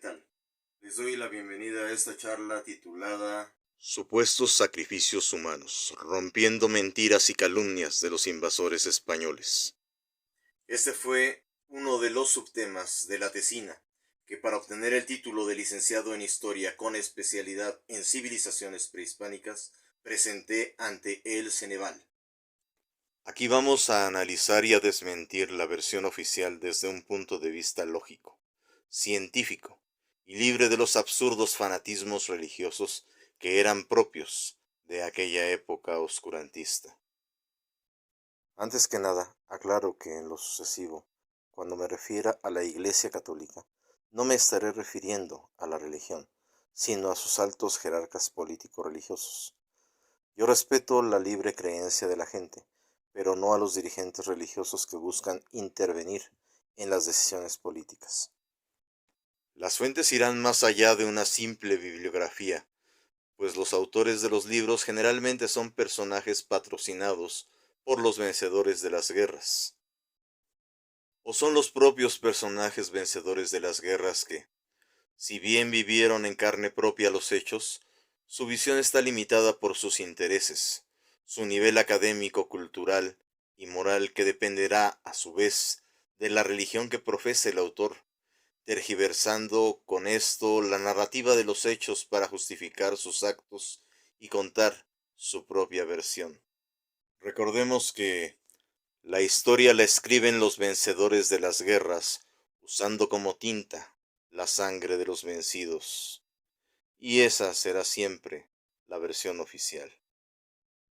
tal? Les doy la bienvenida a esta charla titulada Supuestos sacrificios humanos, rompiendo mentiras y calumnias de los invasores españoles. Este fue uno de los subtemas de la tesina, que para obtener el título de licenciado en Historia con especialidad en civilizaciones prehispánicas, presenté ante el Ceneval. Aquí vamos a analizar y a desmentir la versión oficial desde un punto de vista lógico, científico y libre de los absurdos fanatismos religiosos que eran propios de aquella época oscurantista. Antes que nada, aclaro que en lo sucesivo, cuando me refiera a la Iglesia Católica, no me estaré refiriendo a la religión, sino a sus altos jerarcas político-religiosos. Yo respeto la libre creencia de la gente, pero no a los dirigentes religiosos que buscan intervenir en las decisiones políticas. Las fuentes irán más allá de una simple bibliografía, pues los autores de los libros generalmente son personajes patrocinados por los vencedores de las guerras. O son los propios personajes vencedores de las guerras que, si bien vivieron en carne propia los hechos, su visión está limitada por sus intereses, su nivel académico, cultural y moral que dependerá, a su vez, de la religión que profese el autor, tergiversando con esto la narrativa de los hechos para justificar sus actos y contar su propia versión. Recordemos que la historia la escriben los vencedores de las guerras, usando como tinta la sangre de los vencidos. Y esa será siempre la versión oficial.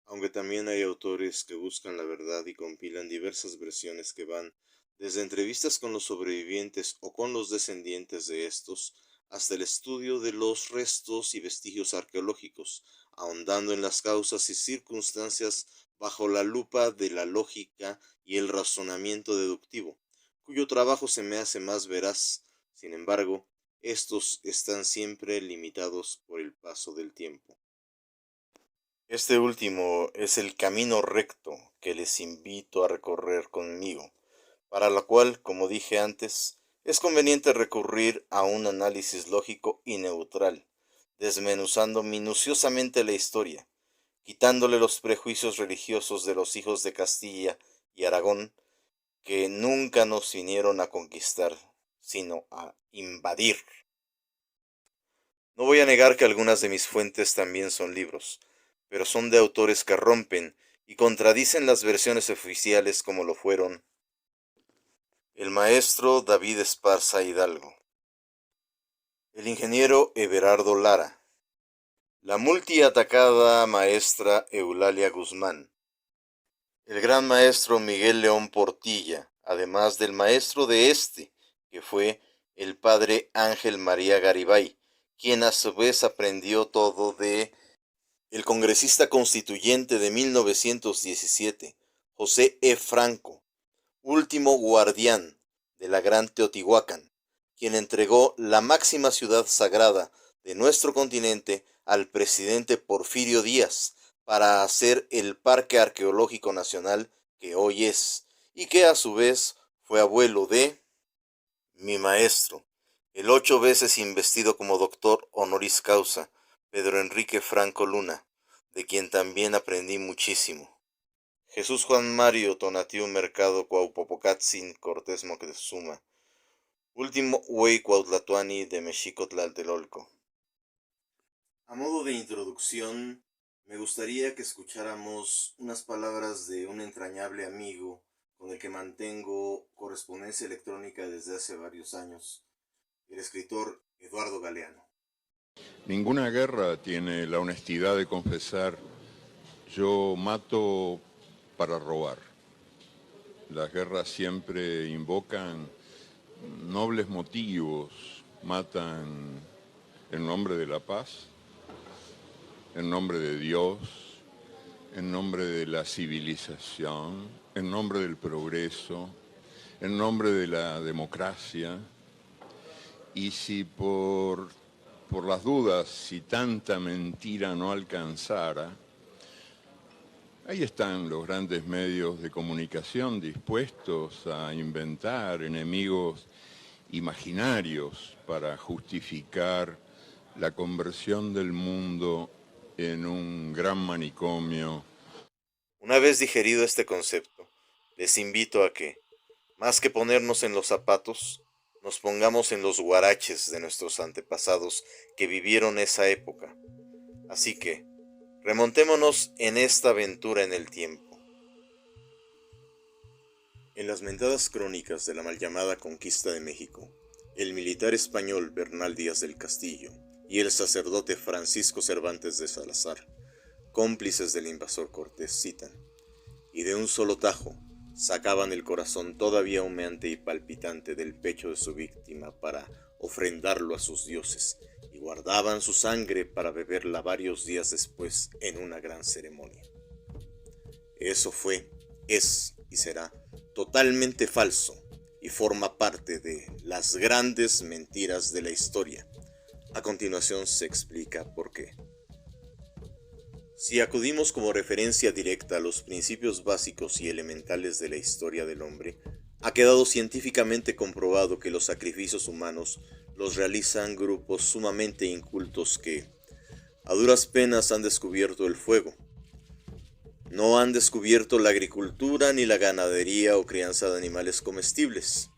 Aunque también hay autores que buscan la verdad y compilan diversas versiones que van desde entrevistas con los sobrevivientes o con los descendientes de estos, hasta el estudio de los restos y vestigios arqueológicos, ahondando en las causas y circunstancias bajo la lupa de la lógica y el razonamiento deductivo, cuyo trabajo se me hace más veraz. Sin embargo, estos están siempre limitados por el paso del tiempo. Este último es el camino recto que les invito a recorrer conmigo, para lo cual, como dije antes, es conveniente recurrir a un análisis lógico y neutral, desmenuzando minuciosamente la historia, quitándole los prejuicios religiosos de los hijos de Castilla y Aragón, que nunca nos vinieron a conquistar, sino a invadir. No voy a negar que algunas de mis fuentes también son libros, pero son de autores que rompen y contradicen las versiones oficiales como lo fueron el maestro David Esparza Hidalgo, el ingeniero Everardo Lara, la multiatacada maestra Eulalia Guzmán, el gran maestro Miguel León Portilla, además del maestro de este, que fue el padre Ángel María Garibay, quien a su vez aprendió todo de el congresista constituyente de 1917, José E. Franco, último guardián de la Gran Teotihuacán, quien entregó la máxima ciudad sagrada de nuestro continente al presidente Porfirio Díaz para hacer el Parque Arqueológico Nacional que hoy es, y que a su vez fue abuelo de mi maestro, el 8 veces investido como doctor honoris causa, Pedro Enrique Franco Luna, de quien también aprendí muchísimo. Jesús Juan Mario Tonatiu Mercado Cuaupopocatzin Cortés Moctezuma, último Huey Cuautlatoani de Mexicotlaltelolco. A modo de introducción, me gustaría que escucháramos unas palabras de un entrañable amigo con el que mantengo correspondencia electrónica desde hace varios años, el escritor Eduardo Galeano. Ninguna guerra tiene la honestidad de confesar: yo mato para robar. Las guerras siempre invocan nobles motivos, matan en nombre de la paz, en nombre de Dios, en nombre de la civilización, en nombre del progreso, en nombre de la democracia. Y si por las dudas, si tanta mentira no alcanzara, ahí están los grandes medios de comunicación dispuestos a inventar enemigos imaginarios para justificar la conversión del mundo en un gran manicomio. Una vez digerido este concepto, les invito a que, más que ponernos en los zapatos, nos pongamos en los huaraches de nuestros antepasados que vivieron esa época. Así que, remontémonos en esta aventura en el tiempo. En las mentadas crónicas de la mal llamada conquista de México, el militar español Bernal Díaz del Castillo y el sacerdote Francisco Cervantes de Salazar, cómplices del invasor Cortés, citan, y de un solo tajo sacaban el corazón todavía humeante y palpitante del pecho de su víctima para ofrendarlo a sus dioses, y guardaban su sangre para beberla varios días después en una gran ceremonia. Eso fue, es y será totalmente falso y forma parte de las grandes mentiras de la historia. A continuación se explica por qué. Si acudimos como referencia directa a los principios básicos y elementales de la historia del hombre, ha quedado científicamente comprobado que los sacrificios humanos los realizan grupos sumamente incultos que, a duras penas, han descubierto el fuego. No han descubierto la agricultura ni la ganadería o crianza de animales comestibles.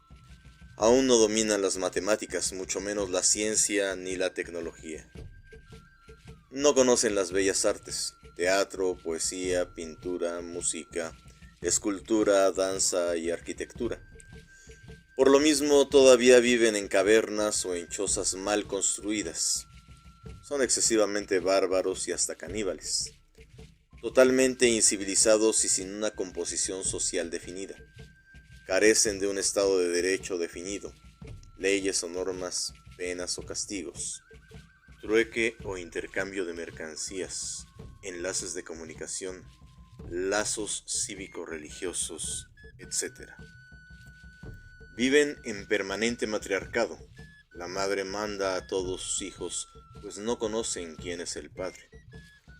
Aún no dominan las matemáticas, mucho menos la ciencia ni la tecnología. No conocen las bellas artes, teatro, poesía, pintura, música, escultura, danza y arquitectura. Por lo mismo, todavía viven en cavernas o en chozas mal construidas. Son excesivamente bárbaros y hasta caníbales. Totalmente incivilizados y sin una composición social definida. Carecen de un estado de derecho definido, leyes o normas, penas o castigos, trueque o intercambio de mercancías, enlaces de comunicación, lazos cívico-religiosos, etc. Viven en permanente matriarcado. La madre manda a todos sus hijos, pues no conocen quién es el padre.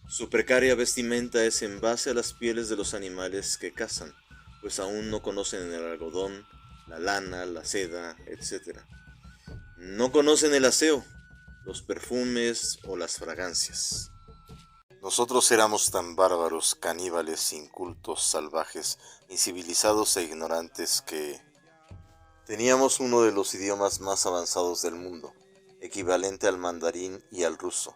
Su precaria vestimenta es en base a las pieles de los animales que cazan, pues aún no conocen el algodón, la lana, la seda, etc. No conocen el aseo, los perfumes o las fragancias. Nosotros éramos tan bárbaros, caníbales, incultos, salvajes, incivilizados e ignorantes que teníamos uno de los idiomas más avanzados del mundo, equivalente al mandarín y al ruso,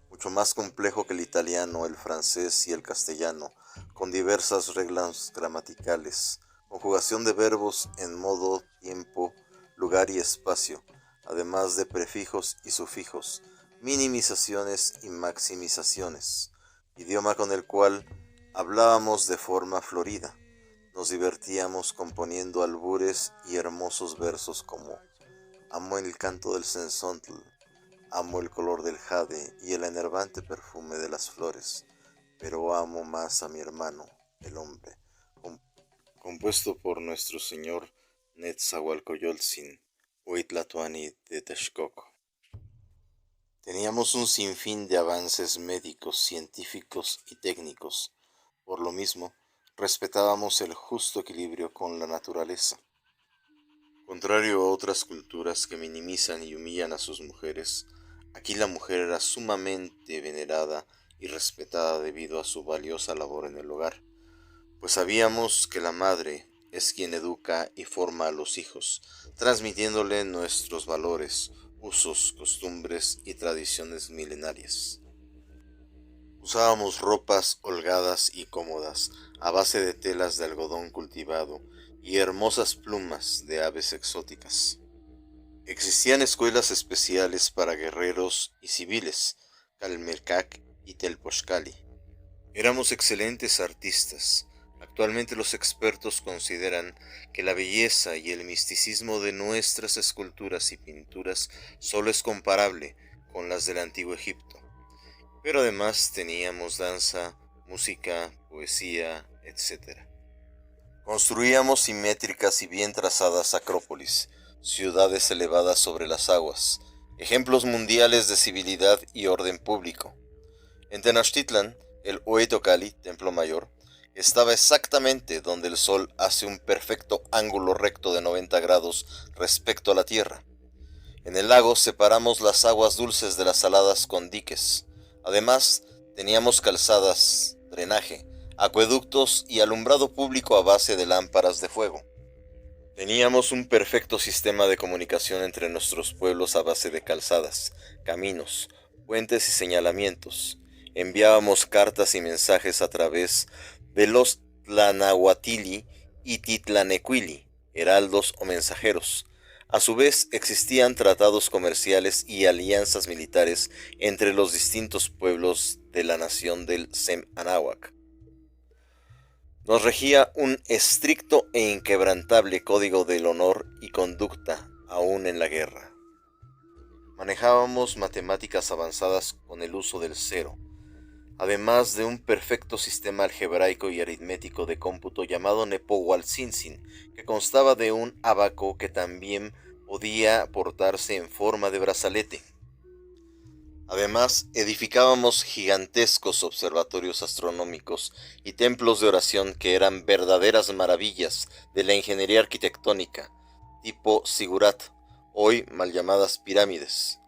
mucho más complejo que el italiano, el francés y el castellano, con diversas reglas gramaticales, conjugación de verbos en modo, tiempo, lugar y espacio, además de prefijos y sufijos, minimizaciones y maximizaciones, idioma con el cual hablábamos de forma florida. Nos divertíamos componiendo albures y hermosos versos como amo el canto del censontl, amo el color del jade y el enervante perfume de las flores, pero amo más a mi hermano, el hombre, compuesto por nuestro señor Netzahualcoyoltzin, Huitlatoani de Texcoco. Teníamos un sinfín de avances médicos, científicos y técnicos. Por lo mismo, respetábamos el justo equilibrio con la naturaleza. Contrario a otras culturas que minimizan y humillan a sus mujeres, aquí la mujer era sumamente venerada y respetada debido a su valiosa labor en el hogar, pues sabíamos que la madre es quien educa y forma a los hijos, transmitiéndole nuestros valores, usos, costumbres y tradiciones milenarias. Usábamos ropas holgadas y cómodas, a base de telas de algodón cultivado y hermosas plumas de aves exóticas. Existían escuelas especiales para guerreros y civiles, Calmecac y Telpochcali. Éramos excelentes artistas. Actualmente los expertos consideran que la belleza y el misticismo de nuestras esculturas y pinturas solo es comparable con las del antiguo Egipto. Pero además teníamos danza, música, poesía, etc. Construíamos simétricas y bien trazadas acrópolis, ciudades elevadas sobre las aguas, ejemplos mundiales de civilidad y orden público. En Tenochtitlan, el Hueytocali, templo mayor, estaba exactamente donde el Sol hace un perfecto ángulo recto de 90 grados respecto a la Tierra. En el lago separamos las aguas dulces de las saladas con diques. Además, teníamos calzadas, drenaje, acueductos y alumbrado público a base de lámparas de fuego. Teníamos un perfecto sistema de comunicación entre nuestros pueblos a base de calzadas, caminos, puentes y señalamientos. Enviábamos cartas y mensajes a través de los Tlanahuatili y Titlanecuili, heraldos o mensajeros. A su vez, existían tratados comerciales y alianzas militares entre los distintos pueblos de la nación del Sem-Anáhuac. Nos regía un estricto e inquebrantable código del honor y conducta, aún en la guerra. Manejábamos matemáticas avanzadas con el uso del cero, además de un perfecto sistema algebraico y aritmético de cómputo llamado Nepohualtzin, que constaba de un ábaco que también podía portarse en forma de brazalete. Además, edificábamos gigantescos observatorios astronómicos y templos de oración que eran verdaderas maravillas de la ingeniería arquitectónica, tipo Sigurat, hoy mal llamadas pirámides,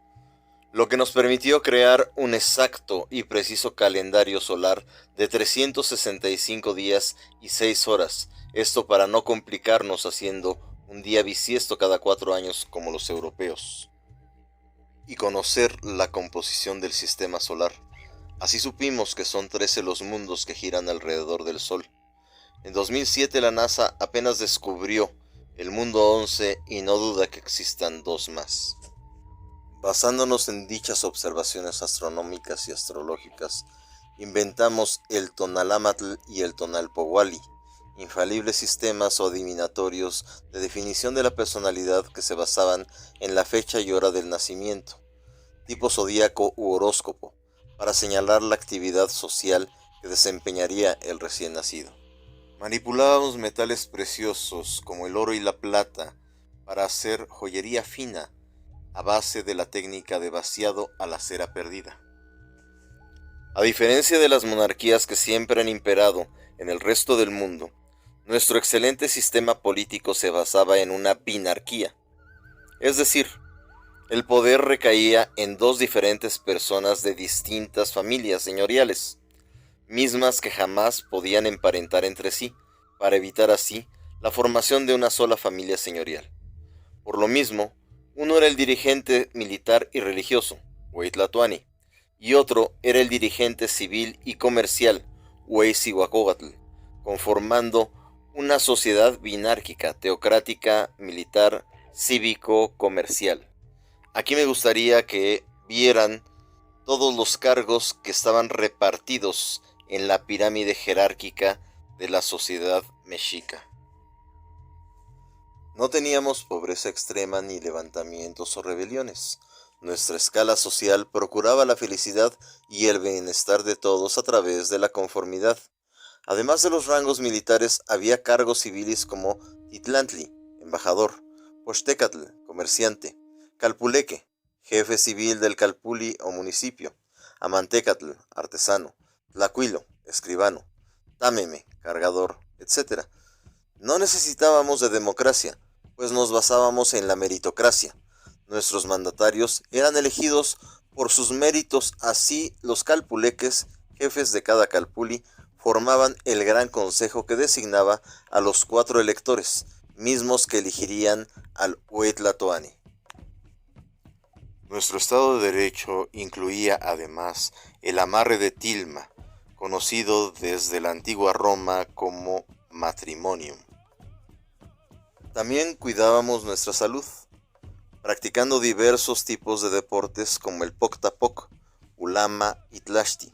lo que nos permitió crear un exacto y preciso calendario solar de 365 días y 6 horas, esto para no complicarnos haciendo un día bisiesto cada 4 años como los europeos, y conocer la composición del sistema solar. Así supimos que son 13 los mundos que giran alrededor del Sol. En 2007 la NASA apenas descubrió el mundo 11 y no duda que existan 2 más. Basándonos en dichas observaciones astronómicas y astrológicas, inventamos el Tonalámatl y el Tonalpohualli, infalibles sistemas o adivinatorios de definición de la personalidad que se basaban en la fecha y hora del nacimiento, tipo zodíaco u horóscopo, para señalar la actividad social que desempeñaría el recién nacido. Manipulábamos metales preciosos como el oro y la plata para hacer joyería fina a base de la técnica de vaciado a la cera perdida. A diferencia de las monarquías que siempre han imperado en el resto del mundo, nuestro excelente sistema político se basaba en una binarquía, es decir, el poder recaía en 2 diferentes personas de distintas familias señoriales, mismas que jamás podían emparentar entre sí, para evitar así la formación de una sola familia señorial. Por lo mismo, uno era el dirigente militar y religioso, Hueytlatoani, y otro era el dirigente civil y comercial, Hueycihuacóatl, conformando una sociedad binárquica, teocrática, militar, cívico-comercial. Aquí me gustaría que vieran todos los cargos que estaban repartidos en la pirámide jerárquica de la sociedad mexica. No teníamos pobreza extrema ni levantamientos o rebeliones. Nuestra escala social procuraba la felicidad y el bienestar de todos a través de la conformidad. Además de los rangos militares, había cargos civiles como Titlantli, embajador, Pochtecatl, comerciante, Calpuleque, jefe civil del Calpulli o municipio, Amantecatl, artesano, Tlacuilo, escribano, Támeme, cargador, etc. No necesitábamos de democracia, pues nos basábamos en la meritocracia. Nuestros mandatarios eran elegidos por sus méritos, así los calpuleques, jefes de cada calpulli, formaban el gran consejo que designaba a los 4 electores, mismos que elegirían al Hueytlatoani. Nuestro Estado de Derecho incluía además el amarre de tilma, conocido desde la antigua Roma como matrimonium. También cuidábamos nuestra salud, practicando diversos tipos de deportes como el Poctapoc, Ulama y Tlaxti,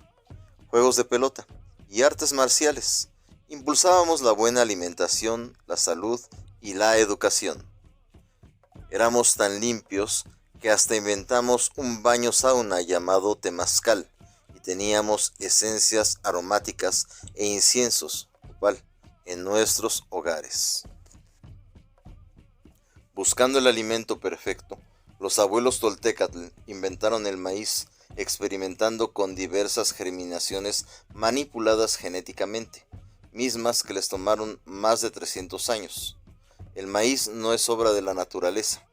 juegos de pelota y artes marciales. Impulsábamos la buena alimentación, la salud y la educación. Éramos tan limpios que hasta inventamos un baño sauna llamado temazcal y teníamos esencias aromáticas e inciensos, igual, en nuestros hogares. Buscando el alimento perfecto, los abuelos toltecatl inventaron el maíz, experimentando con diversas germinaciones manipuladas genéticamente, mismas que les tomaron más de 300 años. El maíz no es obra de la naturaleza,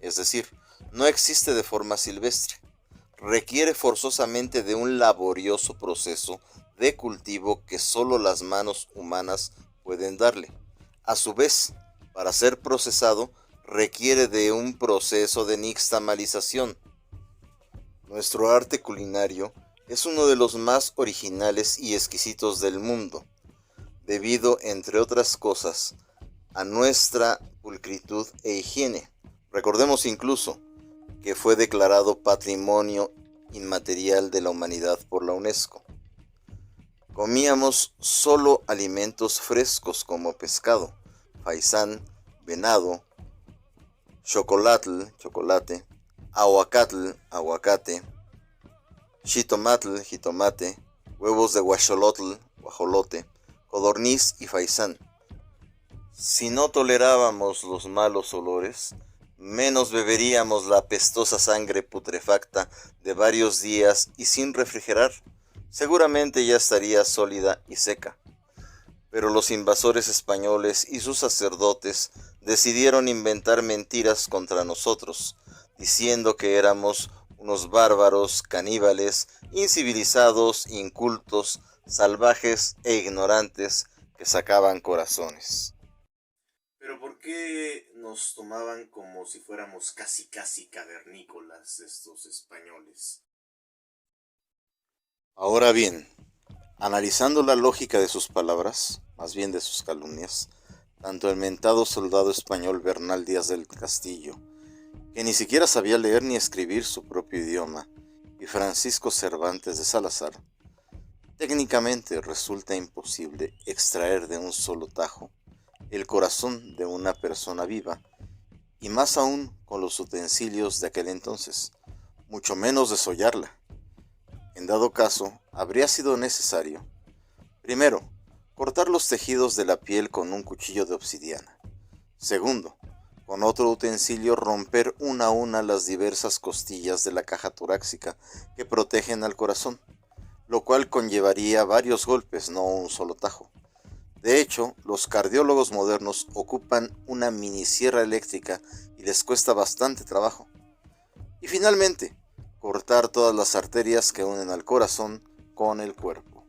es decir, no existe de forma silvestre. Requiere forzosamente de un laborioso proceso de cultivo que solo las manos humanas pueden darle. A su vez, para ser procesado, requiere de un proceso de nixtamalización. Nuestro arte culinario es uno de los más originales y exquisitos del mundo, debido, entre otras cosas, a nuestra pulcritud e higiene. Recordemos incluso que fue declarado Patrimonio Inmaterial de la Humanidad por la UNESCO. Comíamos solo alimentos frescos como pescado, faisán, venado, chocolate, aguacatl, aguacate, jitomate, huevos de guajolote, codorniz y faisán. Si no tolerábamos los malos olores, menos beberíamos la apestosa sangre putrefacta de varios días y sin refrigerar. Seguramente ya estaría sólida y seca. Pero los invasores españoles y sus sacerdotes decidieron inventar mentiras contra nosotros, diciendo que éramos unos bárbaros, caníbales, incivilizados, incultos, salvajes e ignorantes que sacaban corazones. Pero ¿por qué nos tomaban como si fuéramos casi cavernícolas estos españoles? Ahora bien, analizando la lógica de sus palabras, más bien de sus calumnias, tanto el mentado soldado español Bernal Díaz del Castillo, que ni siquiera sabía leer ni escribir su propio idioma, y Francisco Cervantes de Salazar, técnicamente resulta imposible extraer de un solo tajo el corazón de una persona viva, y más aún con los utensilios de aquel entonces, mucho menos desollarla. En dado caso, habría sido necesario, primero, cortar los tejidos de la piel con un cuchillo de obsidiana. Segundo, con otro utensilio romper una a una las diversas costillas de la caja torácica que protegen al corazón, lo cual conllevaría varios golpes, no un solo tajo. De hecho, los cardiólogos modernos ocupan una mini sierra eléctrica y les cuesta bastante trabajo. Y finalmente, cortar todas las arterias que unen al corazón con el cuerpo.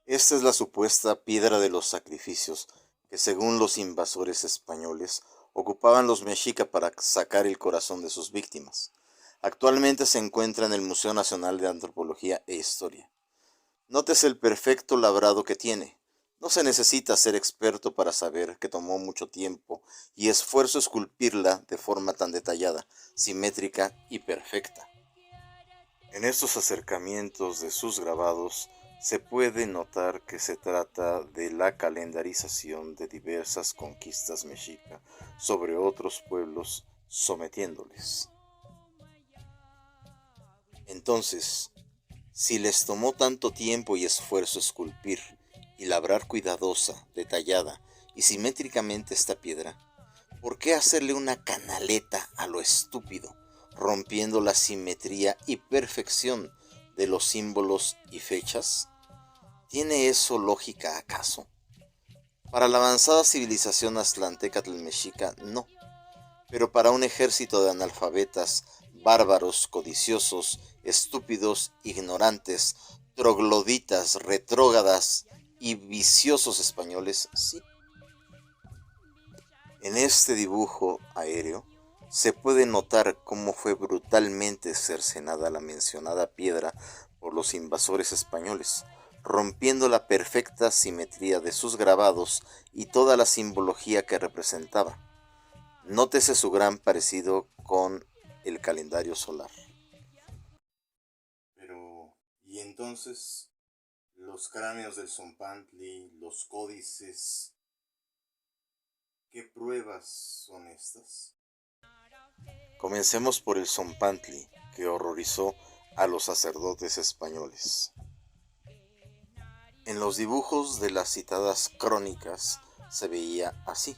Esta es la supuesta piedra de los sacrificios que, según los invasores españoles, ocupaban los mexica para sacar el corazón de sus víctimas. Actualmente se encuentra en el Museo Nacional de Antropología e Historia. Nótese el perfecto labrado que tiene. No se necesita ser experto para saber que tomó mucho tiempo y esfuerzo esculpirla de forma tan detallada, simétrica y perfecta. En estos acercamientos de sus grabados se puede notar que se trata de la calendarización de diversas conquistas mexica sobre otros pueblos, sometiéndoles. Entonces, si les tomó tanto tiempo y esfuerzo esculpir y labrar cuidadosa, detallada y simétricamente esta piedra, ¿por qué hacerle una canaleta a lo estúpido, rompiendo la simetría y perfección de los símbolos y fechas? ¿Tiene eso lógica acaso? Para la avanzada civilización aztlanteca mexica, no. Pero para un ejército de analfabetas, bárbaros, codiciosos, estúpidos, ignorantes, trogloditas, retrógradas y viciosos españoles, sí. En este dibujo aéreo se puede notar cómo fue brutalmente cercenada la mencionada piedra por los invasores españoles, rompiendo la perfecta simetría de sus grabados y toda la simbología que representaba. Nótese su gran parecido con el calendario solar. Pero, ¿y entonces los cráneos del Zompantli, los códices? ¿Qué pruebas son estas? Comencemos por el Zompantli, que horrorizó a los sacerdotes españoles. En los dibujos de las citadas crónicas se veía así.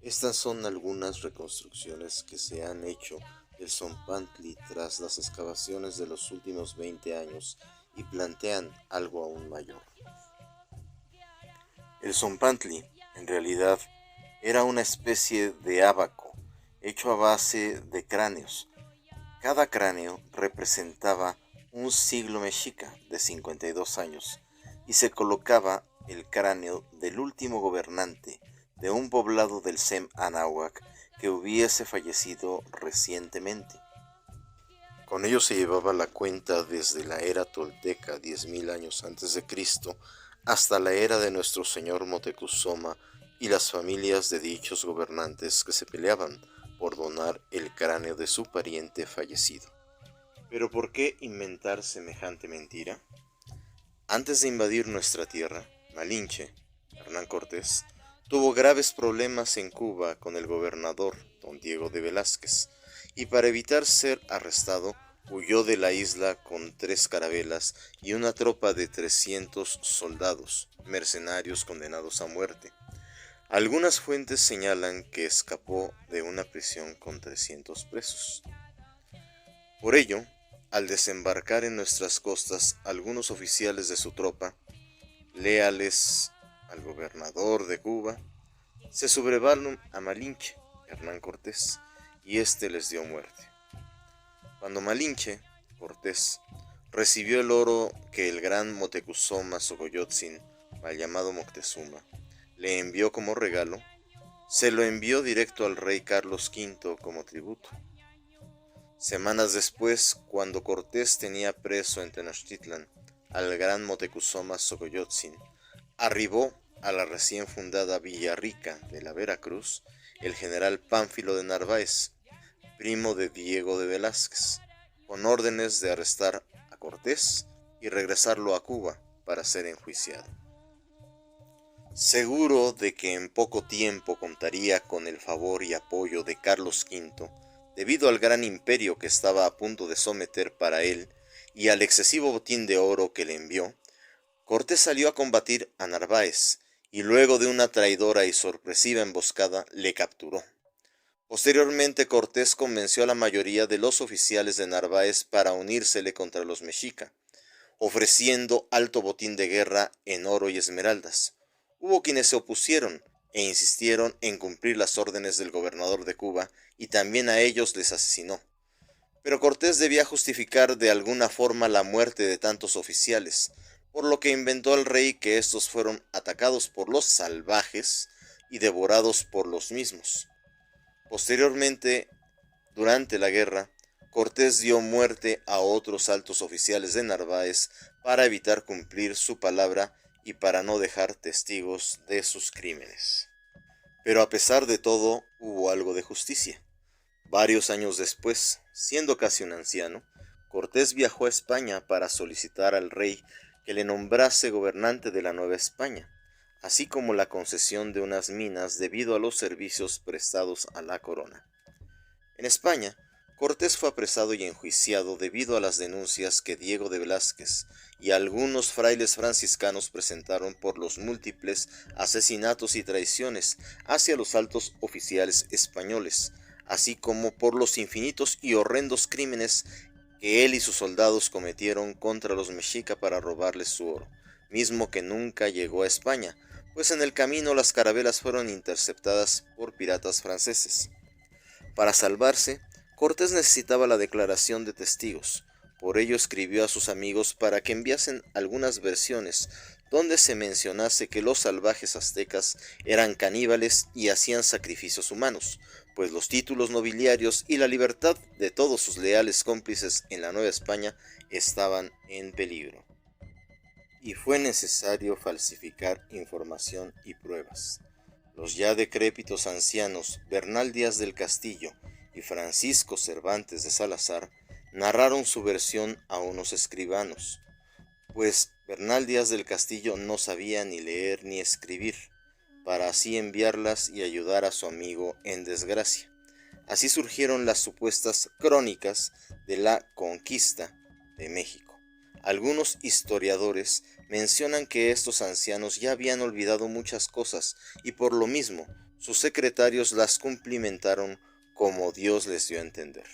Estas son algunas reconstrucciones que se han hecho del Zompantli tras las excavaciones de los últimos 20 años y plantean algo aún mayor. El zompantli, en realidad, era una especie de ábaco hecho a base de cráneos. Cada cráneo representaba un siglo mexica de 52 años y se colocaba el cráneo del último gobernante de un poblado del Sem Anáhuac que hubiese fallecido recientemente. Con ello se llevaba la cuenta desde la era tolteca 10.000 años antes de Cristo hasta la era de nuestro señor Moctezuma y las familias de dichos gobernantes que se peleaban por donar el cráneo de su pariente fallecido. ¿Pero por qué inventar semejante mentira? Antes de invadir nuestra tierra, Malinche, Hernán Cortés, tuvo graves problemas en Cuba con el gobernador don Diego de Velázquez, y para evitar ser arrestado, huyó de la isla con 3 carabelas y una tropa de 300 soldados, mercenarios condenados a muerte. Algunas fuentes señalan que escapó de una prisión con 300 presos. Por ello, al desembarcar en nuestras costas, algunos oficiales de su tropa, leales al gobernador de Cuba, se sublevaron a Malinche, Hernán Cortés, y éste les dio muerte. Cuando Malinche, Cortés, recibió el oro que el gran Moctezuma Xocoyotzin, mal llamado Moctezuma, le envió como regalo, se lo envió directo al rey Carlos V como tributo. Semanas después, cuando Cortés tenía preso en Tenochtitlan al gran Moctezuma Xocoyotzin, arribó a la recién fundada Villarrica de la Veracruz el general Pánfilo de Narváez, primo de Diego de Velázquez, con órdenes de arrestar a Cortés y regresarlo a Cuba para ser enjuiciado. Seguro de que en poco tiempo contaría con el favor y apoyo de Carlos V, debido al gran imperio que estaba a punto de someter para él y al excesivo botín de oro que le envió, Cortés salió a combatir a Narváez y luego de una traidora y sorpresiva emboscada le capturó. Posteriormente Cortés convenció a la mayoría de los oficiales de Narváez para unírsele contra los mexica, ofreciendo alto botín de guerra en oro y esmeraldas. Hubo quienes se opusieron e insistieron en cumplir las órdenes del gobernador de Cuba y también a ellos les asesinó. Pero Cortés debía justificar de alguna forma la muerte de tantos oficiales, por lo que inventó al rey que estos fueron atacados por los salvajes y devorados por los mismos. Posteriormente, durante la guerra, Cortés dio muerte a otros altos oficiales de Narváez para evitar cumplir su palabra y para no dejar testigos de sus crímenes. Pero a pesar de todo, hubo algo de justicia. Varios años después, siendo casi un anciano, Cortés viajó a España para solicitar al rey que le nombrase gobernante de la Nueva España, así como la concesión de unas minas debido a los servicios prestados a la corona. En España, Cortés fue apresado y enjuiciado debido a las denuncias que Diego de Velázquez y algunos frailes franciscanos presentaron por los múltiples asesinatos y traiciones hacia los altos oficiales españoles, así como por los infinitos y horrendos crímenes que él y sus soldados cometieron contra los mexica para robarles su oro, mismo que nunca llegó a España, pues en el camino las carabelas fueron interceptadas por piratas franceses. Para salvarse, Cortés necesitaba la declaración de testigos. Por ello escribió a sus amigos para que enviasen algunas versiones donde se mencionase que los salvajes aztecas eran caníbales y hacían sacrificios humanos, pues los títulos nobiliarios y la libertad de todos sus leales cómplices en la Nueva España estaban en peligro. Y fue necesario falsificar información y pruebas. Los ya decrépitos ancianos Bernal Díaz del Castillo y Francisco Cervantes de Salazar narraron su versión a unos escribanos, pues Bernal Díaz del Castillo no sabía ni leer ni escribir, para así enviarlas y ayudar a su amigo en desgracia. Así surgieron las supuestas crónicas de la conquista de México. Algunos historiadores mencionan que estos ancianos ya habían olvidado muchas cosas y por lo mismo sus secretarios las cumplimentaron como Dios les dio a entender.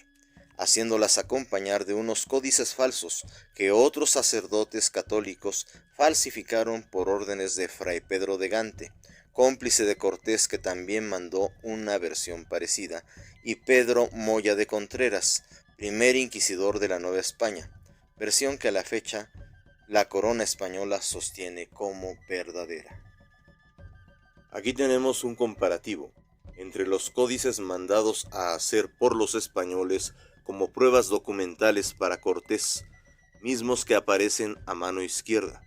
haciéndolas acompañar de unos códices falsos que otros sacerdotes católicos falsificaron por órdenes de Fray Pedro de Gante, cómplice de Cortés, que también mandó una versión parecida, y Pedro Moya de Contreras, primer inquisidor de la Nueva España, versión que a la fecha la corona española sostiene como verdadera. Aquí tenemos un comparativo entre los códices mandados a hacer por los españoles como pruebas documentales para Cortés, mismos que aparecen a mano izquierda.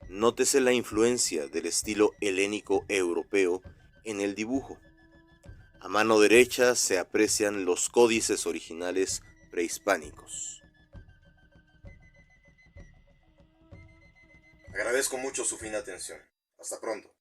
Nótese la influencia del estilo helénico europeo en el dibujo. A mano derecha se aprecian los códices originales prehispánicos. Agradezco mucho su fina atención. Hasta pronto.